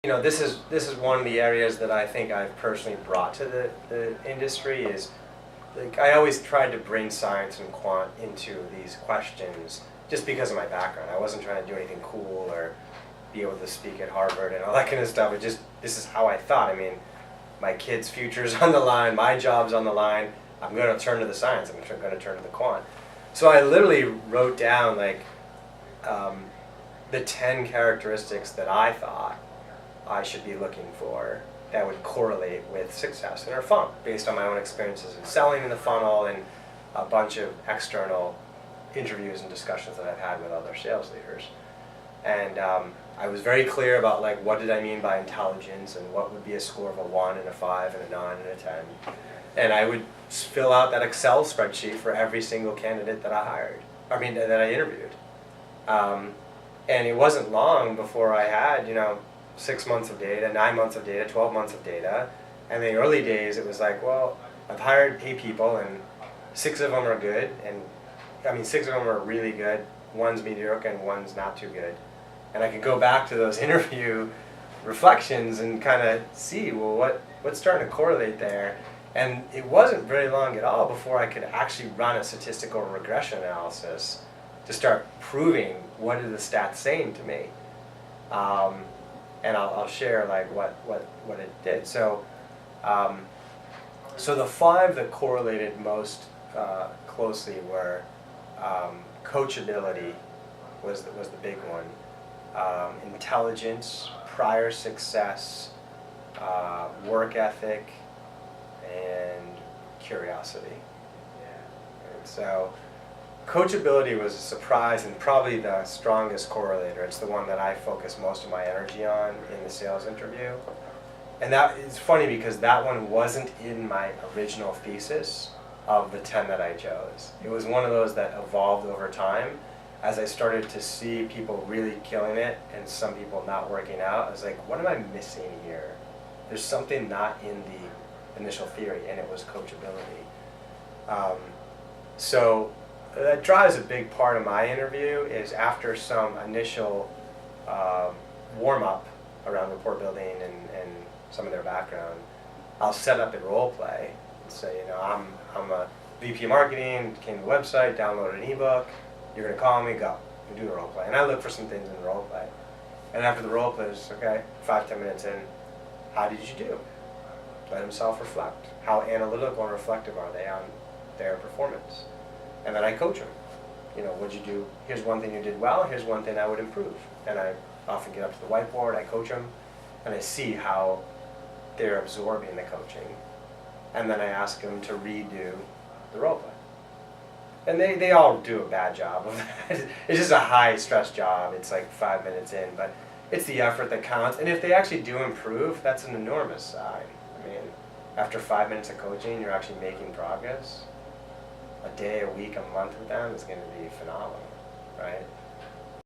You know, this is one of the areas that I think I've personally brought to the industry is, like, I always tried to bring science and quant into these questions just because of my background. I wasn't trying to do anything cool or be able to speak at Harvard and all that kind of stuff. It just, this is how I thought. I mean, my kids' future's on the line, my job's on the line. I'm going to turn to the science. I'm going to turn to the quant. So I literally wrote down like the 10 characteristics that I thought I should be looking for that would correlate with success in our funnel based on my own experiences in selling in the funnel and a bunch of external interviews and discussions that I've had with other sales leaders. And I was very clear about like what did I mean by intelligence and what would be a score of a 1 and a 5 and a 9 and a 10. And I would fill out that Excel spreadsheet for every single candidate that that I interviewed. And it wasn't long before I had, 6 months of data, 9 months of data, 12 months of data. And in the early days, it was like, well, I've hired 8 people and 6 of them are good. And 6 of them are really good. 1's mediocre and 1's not too good. And I could go back to those interview reflections and kind of see, well, what's starting to correlate there? And it wasn't very long at all before I could actually run a statistical regression analysis to start proving what are the stats saying to me. And I'll share like what it did. So the 5 that correlated most closely were coachability was the big one, intelligence, prior success, work ethic, and curiosity. And so coachability was a surprise and probably the strongest correlator. It's the one that I focus most of my energy on in the sales interview. And that is funny because that one wasn't in my original thesis of the 10 that I chose. It was one of those that evolved over time. As I started to see people really killing it and some people not working out, I was like, what am I missing here? There's something not in the initial theory, and it was coachability. So that drives a big part of my interview is after some initial warm-up around rapport building and some of their background, I'll set up a role play and say, I'm a VP of marketing, came to the website, downloaded an ebook, you're going to call me, go. You do the role play. And I look for some things in the role play. And after the role play, it's okay, 5-10 minutes in, how did you do? Let them self-reflect. How analytical and reflective are they on their performance? And then I coach them. What'd you do? Here's one thing you did well, here's one thing I would improve. And I often get up to the whiteboard, I coach them, and I see how they're absorbing the coaching. And then I ask them to redo the role play. And they all do a bad job of that. It's just a high-stress job. It's like 5 minutes in, but it's the effort that counts. And if they actually do improve, that's an enormous sign. After 5 minutes of coaching, you're actually making progress. A day, a week, a month with them is going to be phenomenal, right?